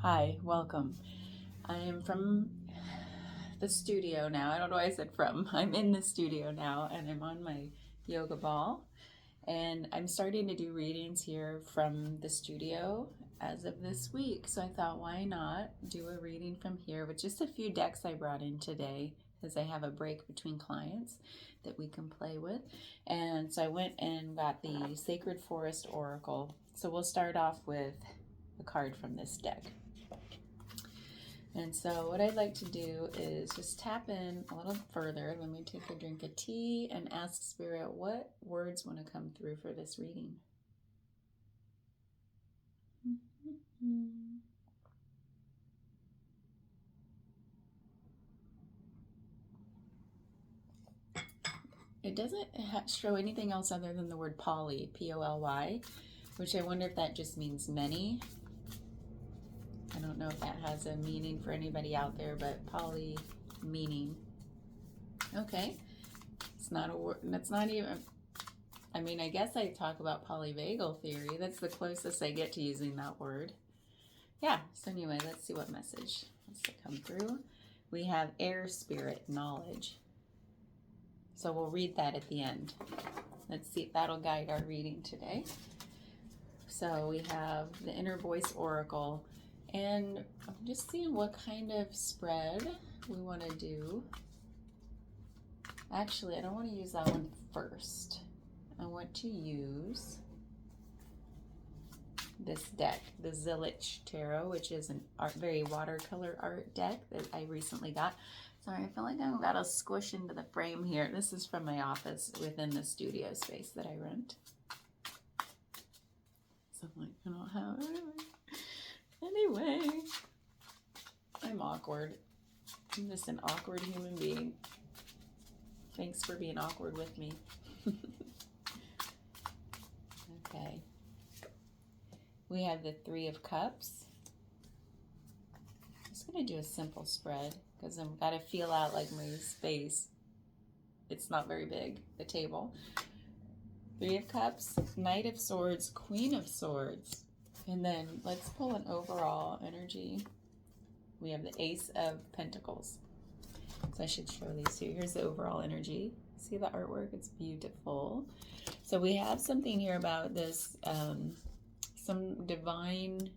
Hi, welcome. I am from the studio now. I don't know why I said from. I'm in the studio now and I'm on my yoga ball. And I'm starting to do readings here from the studio as of this week. So I thought, why not do a reading from here with just a few decks I brought in today because I have a break between clients that we can play with. And so I went and got the Sacred Forest Oracle. So we'll start off with a card from this deck. And so what I'd like to do is just tap in a little further. Let me take a drink of tea and ask Spirit what words want to come through for this reading. It doesn't show anything else other than the word poly, P-O-L-Y, which I wonder if that just means many. I don't know if that has a meaning for anybody out there, but poly meaning. Okay, it's not a word. That's not even. I mean, I guess I talk about polyvagal theory. That's the closest I get to using that word. Yeah. So anyway, let's see what message wants to come through. We have air, spirit, knowledge. So we'll read that at the end. Let's see if that'll guide our reading today. So we have the Inner Voice Oracle. And I'm just seeing what kind of spread we want to do. Actually, I don't want to use that one first. I want to use this deck, the Zillich Tarot, which is an very watercolor art deck that I recently got. Sorry, I feel like I've got to squish into the frame here. This is from my office within the studio space that I rent. So I'm like, I don't have it. Anyway, I'm awkward. I'm just an awkward human being. Thanks for being awkward with me. Okay. We have the Three of Cups. I'm just going to do a simple spread because I've got to feel out like my space. It's not very big, the table. Three of Cups, Knight of Swords, Queen of Swords. And then let's pull an overall energy. We have the Ace of Pentacles. So I should show these two. Here's the overall energy. See the artwork? It's beautiful. So we have something here about this, some divine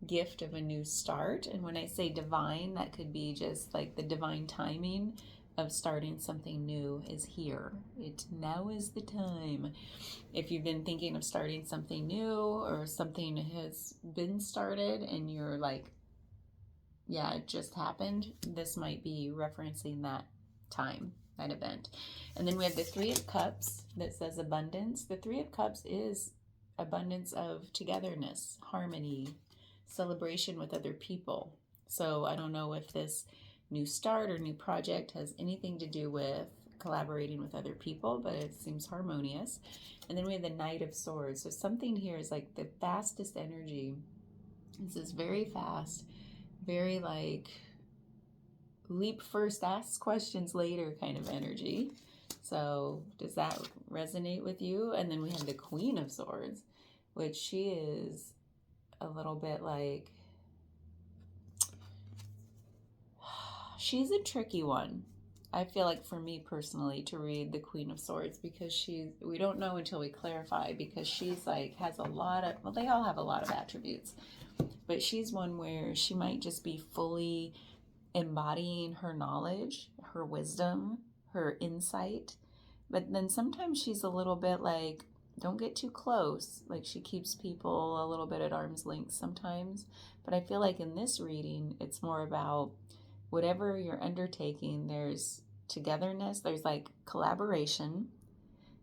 gift of a new start. And when I say divine, that could be just like the divine timing of starting something new is here. Now is the time. If you've been thinking of starting something new or something has been started and you're like, yeah, it just happened, this might be referencing that time, that event. And then we have the Three of Cups that says abundance. The Three of Cups is abundance of togetherness, harmony, celebration with other people. So I don't know if this new start or new project has anything to do with collaborating with other people, but it seems harmonious. And then we have the Knight of Swords. So something here is like the fastest energy. This is very fast, very like leap first, ask questions later kind of energy. So does that resonate with you? And then we have the Queen of Swords, which she is a little bit like, she's a tricky one. I feel like for me personally to read the Queen of Swords because we don't know until we clarify, because she's like, has a lot of, well, they all have a lot of attributes, but she's one where she might just be fully embodying her knowledge, her wisdom, her insight. But then sometimes she's a little bit like, don't get too close. Like she keeps people a little bit at arm's length sometimes. But I feel like in this reading, it's more about whatever you're undertaking, there's togetherness, there's like collaboration,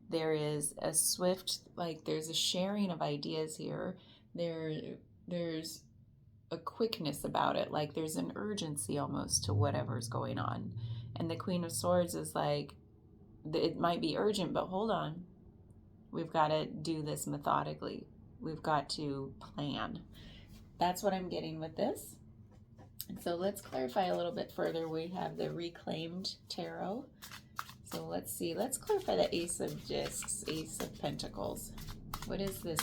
there is a swift, like there's a sharing of ideas here, there's a quickness about it, like there's an urgency almost to whatever's going on. And the Queen of Swords is like, it might be urgent, but hold on, we've got to do this methodically, we've got to plan. That's what I'm getting with this. So let's clarify a little bit further. We have the Reclaimed Tarot. So let's see. Let's clarify the Ace of Discs, Ace of Pentacles. What is this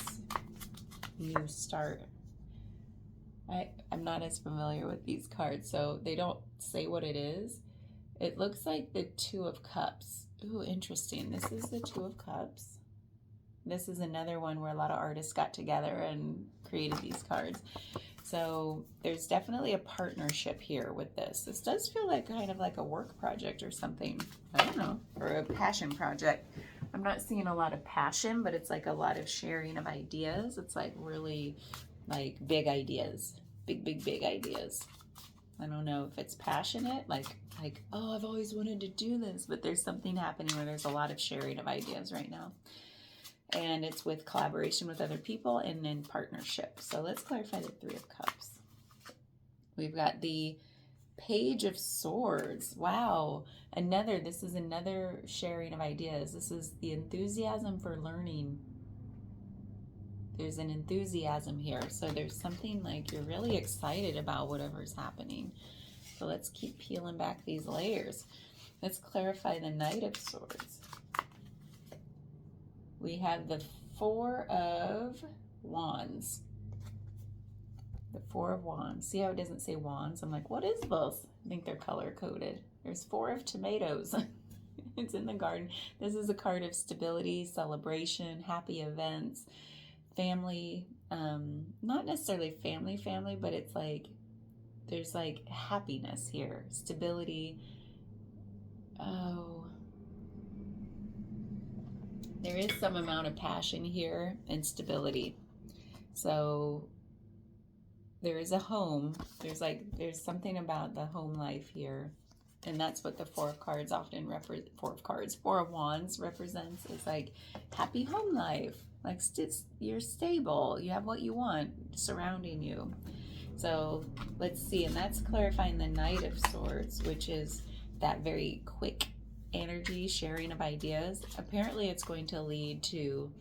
new start? I'm not as familiar with these cards, so they don't say what it is. It looks like the Two of Cups. Ooh, interesting. This is the Two of Cups. This is another one where a lot of artists got together and created these cards. So there's definitely a partnership here with this. This does feel like kind of like a work project or something. I don't know, or a passion project. I'm not seeing a lot of passion, but it's like a lot of sharing of ideas. It's like really like big ideas, big ideas. I don't know if it's passionate, like, oh, I've always wanted to do this, but there's something happening where there's a lot of sharing of ideas right now. And it's with collaboration with other people and in partnership. So let's clarify the Three of Cups. We've got the Page of Swords. Wow. This is another sharing of ideas. This is the enthusiasm for learning. There's an enthusiasm here. So there's something like you're really excited about whatever's happening. So let's keep peeling back these layers. Let's clarify the Knight of Swords. We have the Four of Wands. The Four of Wands. See how it doesn't say wands? I'm like, what is this? I think they're color coded. There's Four of Tomatoes. It's in the garden. This is a card of stability, celebration, happy events, family. Not necessarily family, but it's like there's like happiness here, stability. Oh, there is some amount of passion here and stability. So there is a home. There's something about the home life here. And that's what the Four of Cards often represent. Four of Wands represents is like happy home life. Like you're stable. You have what you want surrounding you. So let's see. And that's clarifying the Knight of Swords, which is that very quick energy, sharing of ideas. Apparently it's going to lead to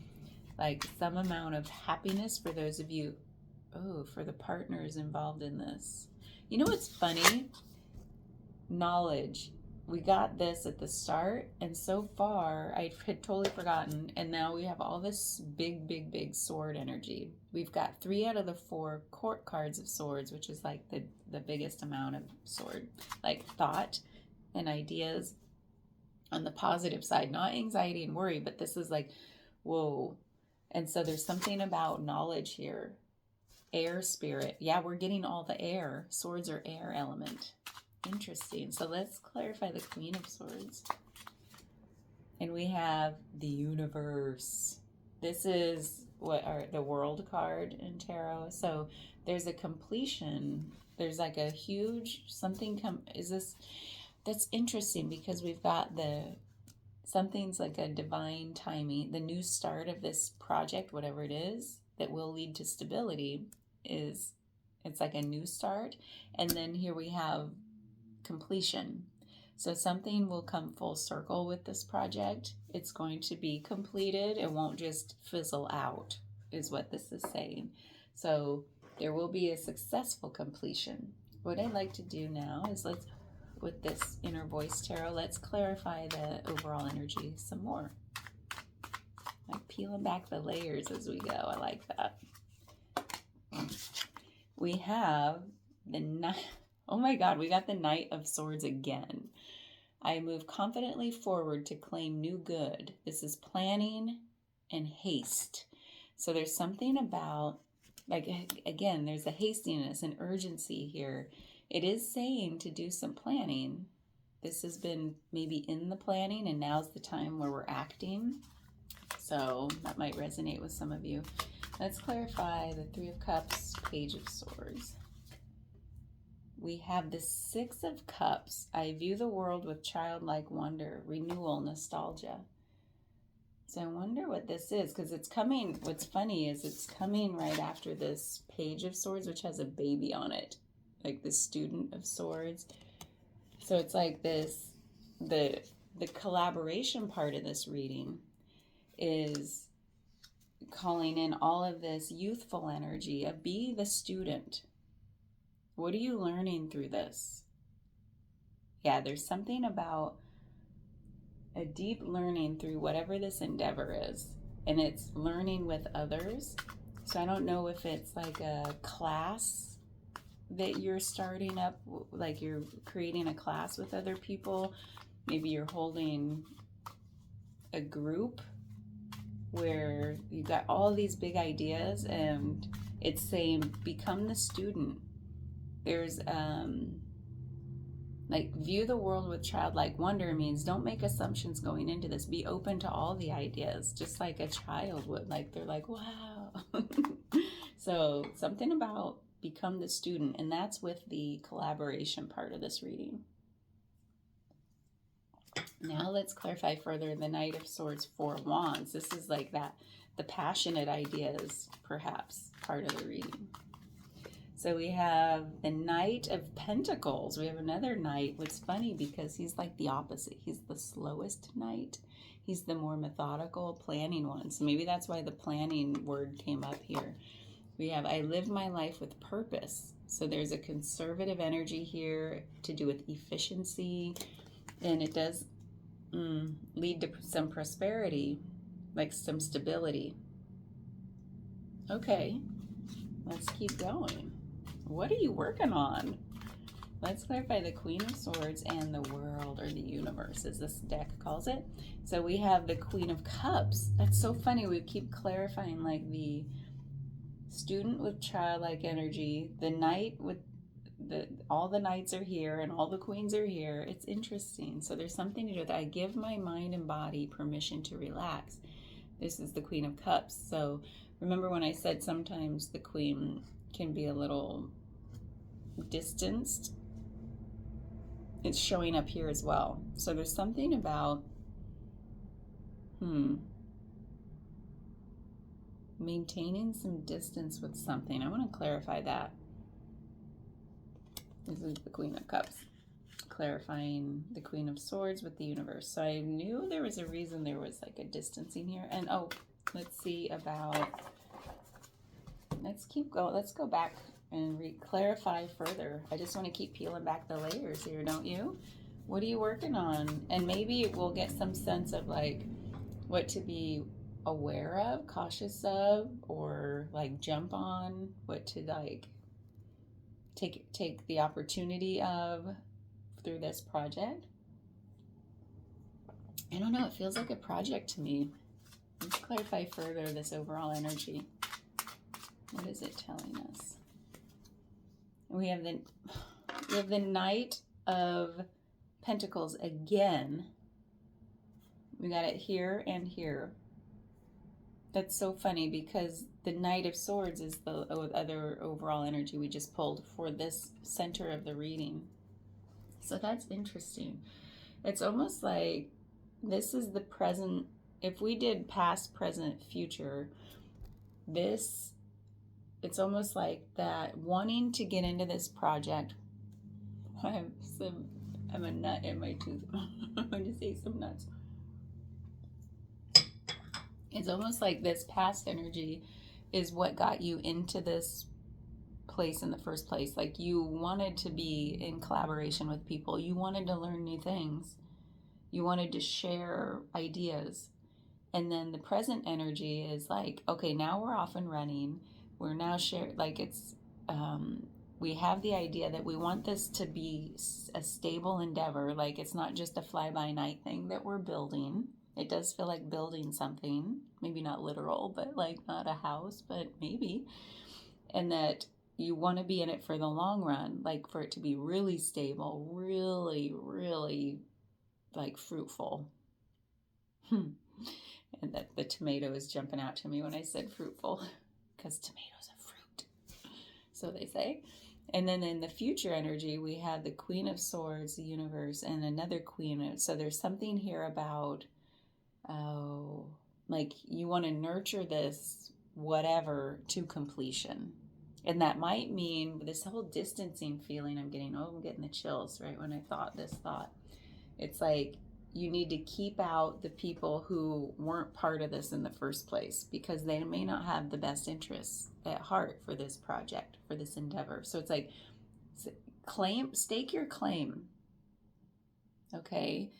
like some amount of happiness for those of you, for the partners involved in this. You know what's funny? Knowledge. We got this at the start, and so far I had totally forgotten, and now we have all this big sword energy. We've got 3 out of the 4 court cards of swords, which is like the biggest amount of sword, like thought and ideas on the positive side, not anxiety and worry, but this is like, whoa. And so there's something about knowledge here. Air spirit. Yeah, we're getting all the air. Swords are air element. Interesting. So let's clarify the Queen of Swords. And we have the Universe. This is the World card in tarot. So there's a completion. There's like a huge something that's interesting because we've got something's like a divine timing. The new start of this project, whatever it is, that will lead to stability it's like a new start. And then here we have completion. So something will come full circle with this project. It's going to be completed. It won't just fizzle out, is what this is saying. So there will be a successful completion. What I'd like to do now is with this Inner Voice Tarot, let's clarify the overall energy some more. Like peeling back the layers as we go. I like that. We have the Knight. Oh my God, we got the Knight of Swords again. I move confidently forward to claim new good. This is planning and haste. So there's something about, like, again, there's a hastiness and urgency here. It is saying to do some planning. This has been maybe in the planning, and now's the time where we're acting. So that might resonate with some of you. Let's clarify the Three of Cups, Page of Swords. We have the Six of Cups. I view the world with childlike wonder, renewal, nostalgia. So I wonder what this is, because it's coming. What's funny is it's coming right after this Page of Swords, which has a baby on it, like the Student of Swords. So it's like this, the collaboration part of this reading is calling in all of this youthful energy of be the student. What are you learning through this? Yeah, there's something about a deep learning through whatever this endeavor is. And it's learning with others. So I don't know if it's like a class that you're starting up, like you're creating a class with other people. Maybe you're holding a group where you got all these big ideas and it's saying become the student. There's like view the world with childlike wonder means don't make assumptions going into this. Be open to all the ideas, just like a child would. Like they're like, wow. So something about become the student, and that's with the collaboration part of this reading. Now let's clarify further the Knight of Swords, Four Wands. This is like that, the passionate ideas, perhaps, part of the reading. So we have the Knight of Pentacles. We have another knight. What's funny because he's like the opposite. He's the slowest knight. He's the more methodical, planning one. So maybe that's why the planning word came up here. We have, I live my life with purpose. So there's a conservative energy here to do with efficiency. And it does lead to some prosperity, like some stability. Okay, let's keep going. What are you working on? Let's clarify the Queen of Swords and the world, or the universe, as this deck calls it. So we have the Queen of Cups. That's so funny. We keep clarifying like the student with childlike energy, the knight with all the knights are here and all the queens are here. It's interesting. So there's something to do with that. I give my mind and body permission to relax. This is the Queen of Cups. So remember when I said sometimes the queen can be a little distanced? It's showing up here as well. So there's something about maintaining some distance with something. I want to clarify that. This is the Queen of Cups, clarifying the Queen of Swords with the universe. So I knew there was a reason there was like a distancing here. And oh, let's see about, let's go back and clarify further. I just want to keep peeling back the layers here, don't you? What are you working on? And maybe we'll get some sense of like what to be aware of, cautious of, or like jump on, what to like take the opportunity of through this project. I don't know, it feels like a project to me. Let's clarify further this overall energy. What is it telling us? We have the Knight of Pentacles again. We got it here and here. That's so funny because the Knight of Swords is the other overall energy we just pulled for this center of the reading. So that's interesting. It's almost like this is the present. If we did past, present, future, it's almost like that wanting to get into this project. I have a nut in my tooth. I'm going to say some nuts. It's almost like this past energy is what got you into this place in the first place. Like you wanted to be in collaboration with people. You wanted to learn new things. You wanted to share ideas. And then the present energy is like, okay, now we're off and running. We're now like it's, we have the idea that we want this to be a stable endeavor. Like it's not just a fly-by-night thing that we're building. It does feel like building something, maybe not literal, but like not a house, but maybe. And that you want to be in it for the long run, like for it to be really stable, really, really like fruitful. And that the tomato is jumping out to me when I said fruitful, because tomatoes are fruit, so they say. And then in the future energy, we have the Queen of Swords, the universe, and another queen. So there's something here about, like you want to nurture this whatever to completion. And that might mean this whole distancing feeling I'm getting the chills right when I thought this thought. It's like you need to keep out the people who weren't part of this in the first place because they may not have the best interests at heart for this project, for this endeavor. So it's like stake your claim. Okay.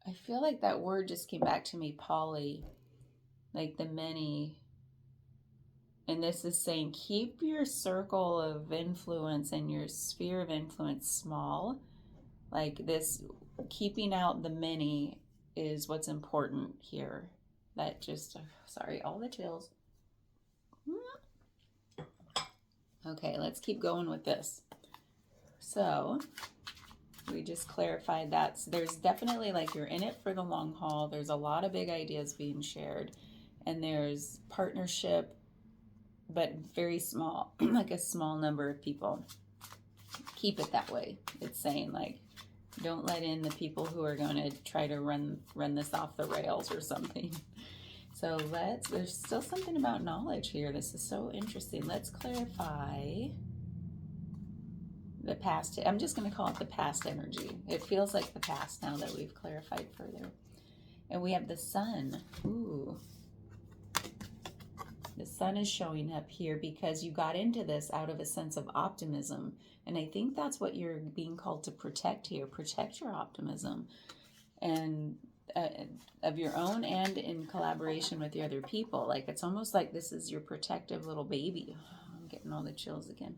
I feel like that word just came back to me, poly, like the many. And this is saying keep your circle of influence and your sphere of influence small. Like this, keeping out the many is what's important here. That just, sorry, all the chills. Okay, let's keep going with this. So we just clarified that. So there's definitely like you're in it for the long haul. There's a lot of big ideas being shared, and there's partnership, but very small, like a small number of people. Keep it that way. It's saying like, don't let in the people who are going to try to run this off the rails or something. So there's still something about knowledge here. This is so interesting. Let's clarify the past. I'm just going to call it the past energy. It feels like the past now that we've clarified further. And we have the sun. Ooh. The sun is showing up here because you got into this out of a sense of optimism. And I think that's what you're being called to protect here. Protect your optimism and of your own and in collaboration with the other people. Like it's almost like this is your protective little baby. Oh, I'm getting all the chills again.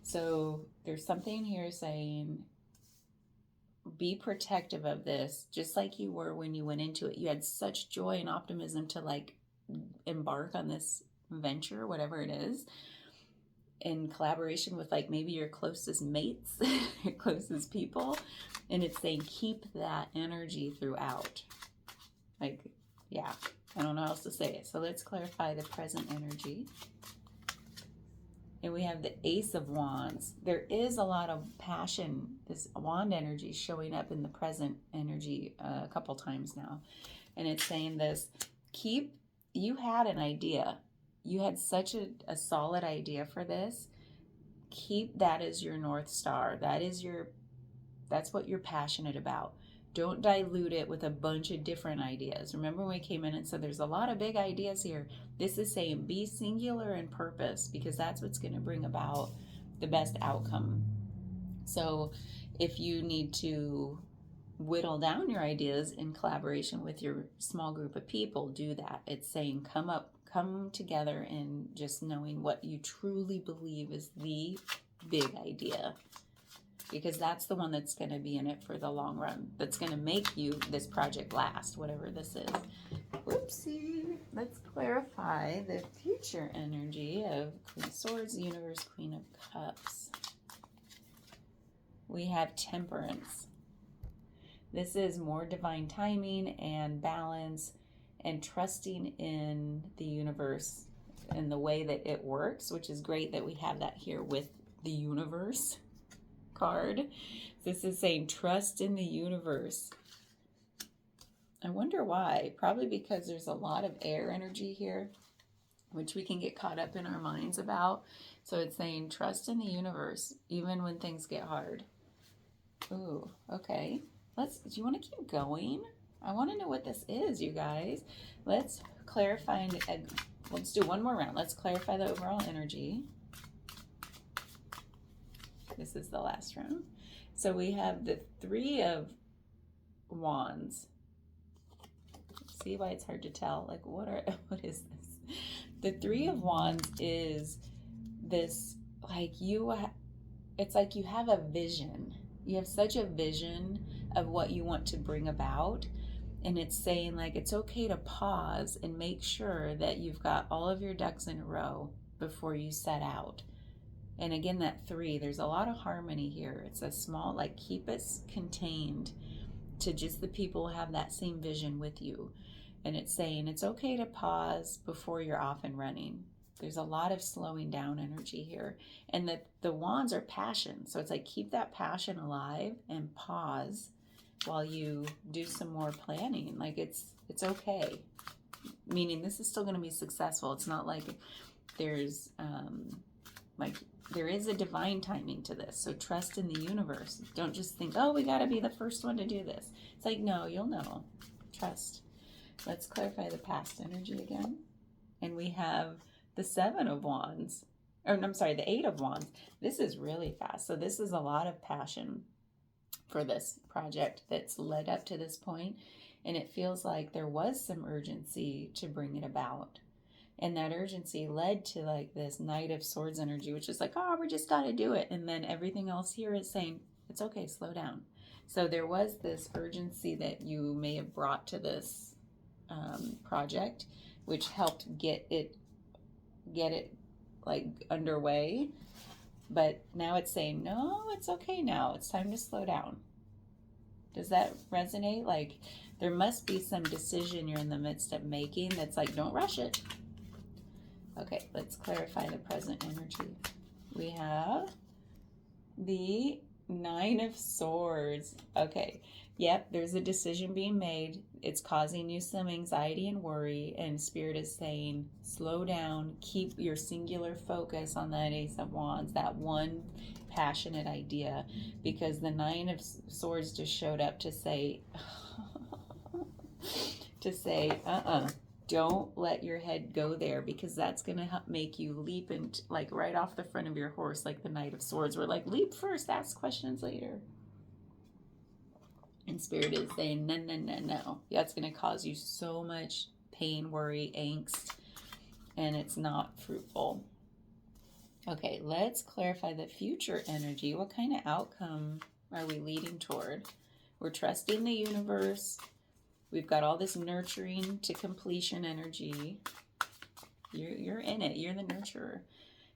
So there's something here saying be protective of this, just like you were when you went into it. You had such joy and optimism to like embark on this venture, whatever it is, in collaboration with like maybe your closest mates, your closest people. And it's saying keep that energy throughout. Like, yeah, I don't know how else to say it. So let's clarify the present energy. And we have the Ace of Wands. There is a lot of passion, this wand energy showing up in the present energy a couple times now. And it's saying this, you had an idea. You had such a solid idea for this. Keep that as your North Star. That's what you're passionate about. Don't dilute it with a bunch of different ideas. Remember when we came in and said there's a lot of big ideas here? This is saying be singular in purpose, because that's what's going to bring about the best outcome. So if you need to whittle down your ideas in collaboration with your small group of people, do that. It's saying come together in just knowing what you truly believe is the big idea, because that's the one that's going to be in it for the long run, that's going to make this project last, whatever this is. Whoopsie. Let's clarify the future energy of Queen of Swords, Universe, Queen of Cups. We have Temperance. This is more divine timing and balance and trusting in the universe and the way that it works, which is great that we have that here with the universe card. This is saying trust in the universe. I wonder why. Probably because there's a lot of air energy here, which we can get caught up in our minds about. So it's saying trust in the universe, even when things get hard. Ooh, okay. Do you want to keep going? I want to know what this is, you guys. Let's clarify. Let's do one more round. Let's clarify the overall energy. This is the last round. So we have the Three of Wands. See why it's hard to tell? Like, what is this? The Three of Wands is this, like it's like you have a vision. You have such a vision of what you want to bring about. And it's saying like, it's okay to pause and make sure that you've got all of your ducks in a row before you set out. And again, that 3, there's a lot of harmony here. It's a small, like, keep it contained to just the people who have that same vision with you. And it's saying it's okay to pause before you're off and running. There's a lot of slowing down energy here. And the wands are passion. So it's like, keep that passion alive and pause while you do some more planning. Like, it's okay. Meaning this is still going to be successful. It's not like there's, there is a divine timing to this. So trust in the universe. Don't just think, oh, we got to be the first one to do this. It's like, no, you'll know. Trust. Let's clarify the past energy again. And we have the 7 of Wands. Or, I'm sorry, the 8 of Wands. This is really fast. So this is a lot of passion for this project that's led up to this point. And it feels like there was some urgency to bring it about. And that urgency led to like this Knight of Swords energy, which is like, oh, we just got to do it. And then everything else here is saying, it's okay, slow down. So there was this urgency that you may have brought to this project, which helped get it like underway. But now it's saying, no, it's okay now. It's time to slow down. Does that resonate? Like, there must be some decision you're in the midst of making that's like, don't rush it. Okay, let's clarify the present energy. We have the Nine of Swords. Okay, yep, there's a decision being made. It's causing you some anxiety and worry, and Spirit is saying, slow down, keep your singular focus on that Ace of Wands, that one passionate idea, because the Nine of Swords just showed up to say, don't let your head go there, because that's going to make you leap and like right off the front of your horse, like the Knight of Swords. We're like, leap first, ask questions later. And Spirit is saying, no, no, no, no. That's going to cause you so much pain, worry, angst, and it's not fruitful. Okay, let's clarify the future energy. What kind of outcome are we leading toward? We're trusting the universe. We've got all this nurturing to completion energy. You're in it. You're the nurturer.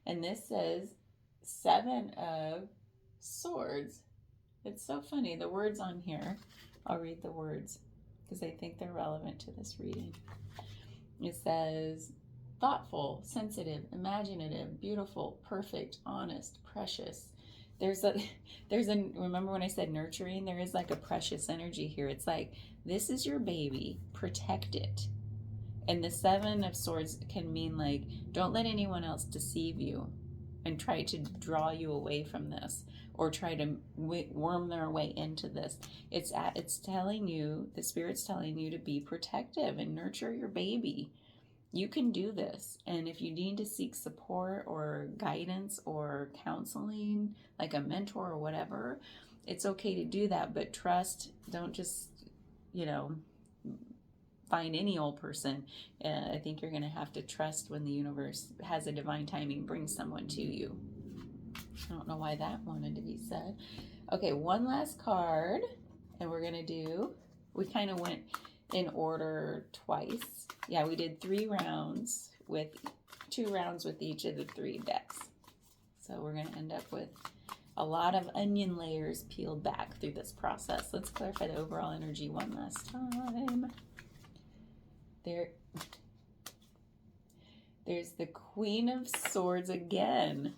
And this says 7 of Swords. It's so funny. The words on here, I'll read the words because I think they're relevant to this reading. It says thoughtful, sensitive, imaginative, beautiful, perfect, honest, precious. Remember when I said nurturing? There is like a precious energy here. It's like, this is your baby, protect it. And the 7 of Swords can mean like, don't let anyone else deceive you and try to draw you away from this, or try to worm their way into this. It's telling you, the Spirit's telling you to be protective and nurture your baby. You can do this. And if you need to seek support or guidance or counseling, like a mentor or whatever, it's okay to do that. But trust, don't just, find any old person. I think you're going to have to trust when the universe has a divine timing, brings someone to you. I don't know why that wanted to be said. Okay, one last card, and we're going to we kind of went in order twice. Yeah, we did 3 rounds with 2 rounds with each of the 3 decks. So we're going to end up with a lot of onion layers peeled back through this process. Let's clarify the overall energy one last time. There's the Queen of Swords again.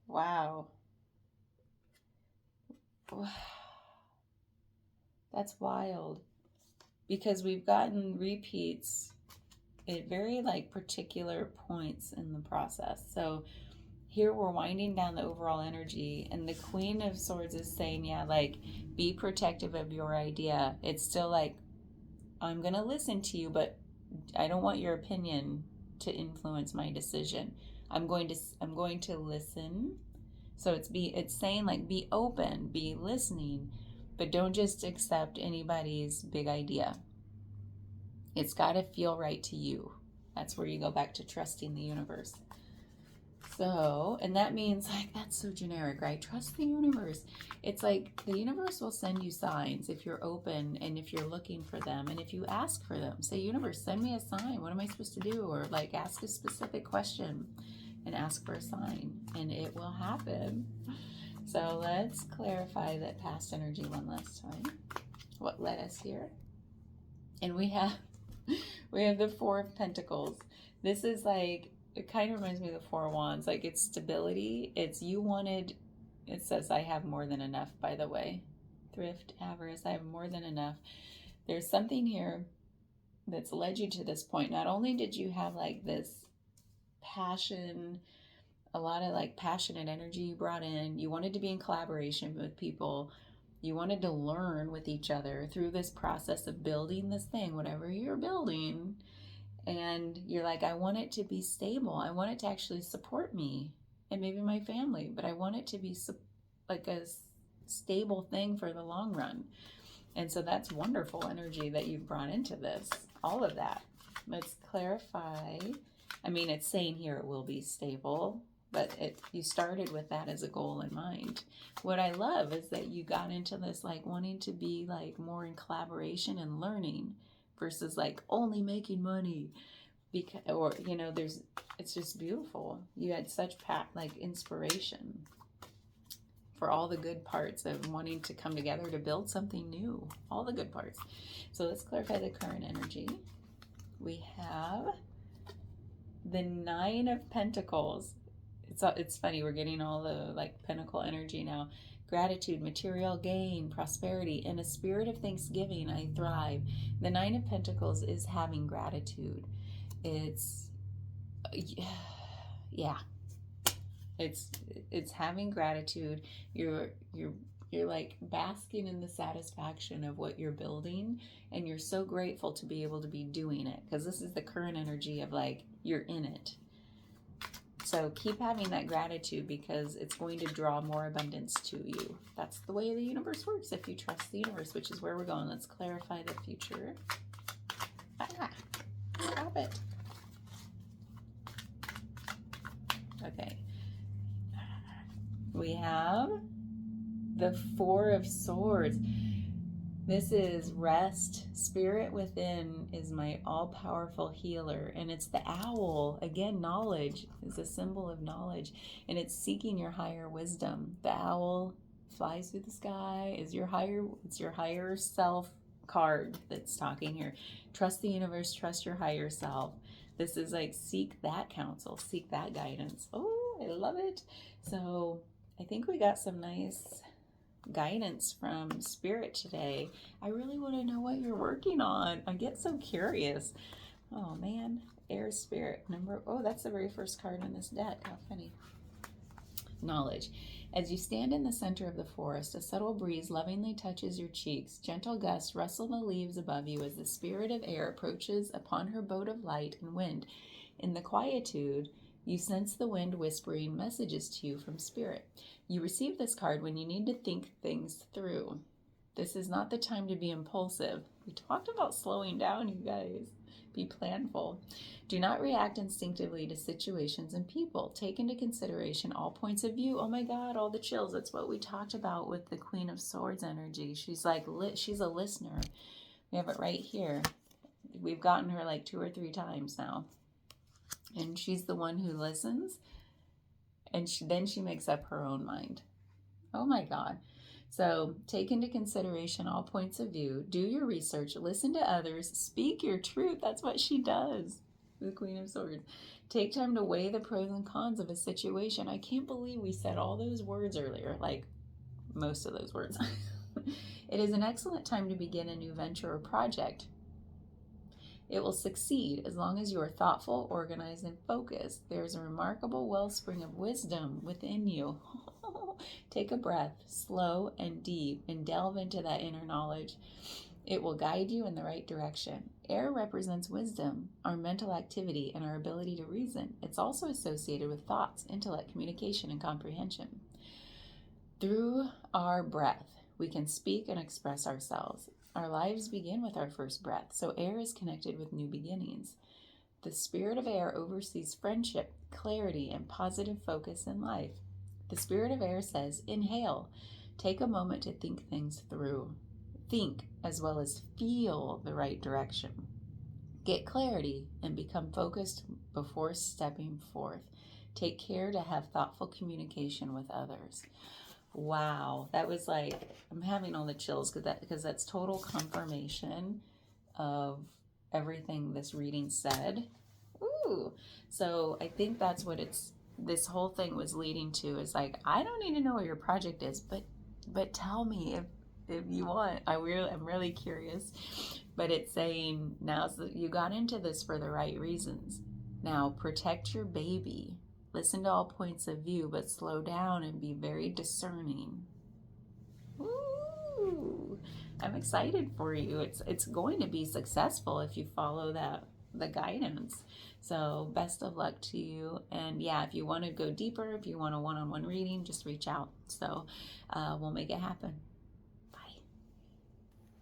Wow. That's wild. Because we've gotten repeats at very particular points in the process. So here we're winding down the overall energy, and the Queen of Swords is saying, be protective of your idea. It's still like, I'm going to listen to you, but I don't want your opinion to influence my decision. I'm going to listen. So it's saying be open, be listening, but don't just accept anybody's big idea. It's got to feel right to you. That's where you go back to trusting the universe. So, and that means that's so generic, right? Trust the universe. It's like the universe will send you signs if you're open and if you're looking for them and if you ask for them. Say, universe, send me a sign. What am I supposed to do? Or ask a specific question and ask for a sign, and it will happen. So let's clarify that past energy one last time. What led us here? And we have the 4 of Pentacles. This is it kind of reminds me of the 4 of Wands. It's stability. It says, I have more than enough, by the way. Thrift, avarice, I have more than enough. There's something here that's led you to this point. Not only did you have this passion, a lot of passionate energy you brought in, you wanted to be in collaboration with people, you wanted to learn with each other through this process of building this thing, whatever you're building. And you're I want it to be stable. I want it to actually support me and maybe my family, but I want it to be a stable thing for the long run. And so that's wonderful energy that you've brought into this, all of that. Let's clarify I mean, it's saying here it will be stable, but you started with that as a goal in mind. What I love is that you got into this like wanting to be like more in collaboration and learning versus like only making money. Because, or it's just beautiful. You had such like inspiration for all the good parts of wanting to come together to build something new, all the good parts. So let's clarify the current energy. We have the Nine of Pentacles. It's funny, we're getting all the like pentacle energy now. Gratitude, material gain, prosperity, in a spirit of thanksgiving, I thrive. The Nine of Pentacles is having gratitude. It's yeah, it's having gratitude. You're like basking in the satisfaction of what you're building, and you're so grateful to be able to be doing it, because this is the current energy of like you're in it. So keep having that gratitude, because it's going to draw more abundance to you. That's the way the universe works if you trust the universe, which is where we're going. Let's clarify the future. Stop it. Okay. We have the Four of Swords. This is rest. Spirit within is my all-powerful healer. And it's the owl. Again, knowledge is a symbol of knowledge. And it's seeking your higher wisdom. The owl flies through the sky. It's your higher self card that's talking here. Trust the universe. Trust your higher self. This is like seek that counsel. Seek that guidance. Oh, I love it. So I think we got some nice guidance from Spirit today. I really want to know what you're working on. I get so curious. Oh man, Air Spirit number. Oh, that's the very first card in this deck. How funny. Knowledge. As you stand in the center of the forest, a subtle breeze lovingly touches your cheeks. Gentle gusts rustle the leaves above you as the spirit of air approaches upon her boat of light and wind. In the quietude, you sense the wind whispering messages to you from Spirit. You receive this card when you need to think things through. This is not the time to be impulsive. We talked about slowing down, you guys. Be planful. Do not react instinctively to situations and people. Take into consideration all points of view. Oh my God, all the chills. That's what we talked about with the Queen of Swords energy. She's like, she's a listener. We have it right here. We've gotten her like 2 or 3 times now. And she's the one who listens, and then she makes up her own mind. Oh my God. So take into consideration all points of view, do your research, listen to others, speak your truth. That's what she does, the Queen of Swords. Take time to weigh the pros and cons of a situation. I can't believe we said all those words earlier, like most of those words. It is an excellent time to begin a new venture or project. It will succeed as long as you are thoughtful, organized, and focused. There is a remarkable wellspring of wisdom within you. Take a breath, slow and deep, and delve into that inner knowledge. It will guide you in the right direction. Air represents wisdom, our mental activity, and our ability to reason. It's also associated with thoughts, intellect, communication, and comprehension. Through our breath, we can speak and express ourselves. Our lives begin with our first breath, so air is connected with new beginnings. The spirit of air oversees friendship, clarity, and positive focus in life. The spirit of air says, inhale. Take a moment to think things through. Think as well as feel the right direction. Get clarity and become focused before stepping forth. Take care to have thoughtful communication with others. Wow, that was like, I'm having all the chills because that's total confirmation of everything this reading said. Ooh, so I think that's what this whole thing was leading to, is like, I don't need to know what your project is, but tell me if you want. I'm really curious. But it's saying now you got into this for the right reasons. Now protect your baby. Listen to all points of view, but slow down and be very discerning. Ooh, I'm excited for you. It's going to be successful if you follow the guidance. So best of luck to you. And yeah, if you want to go deeper, if you want a one-on-one reading, just reach out. So we'll make it happen.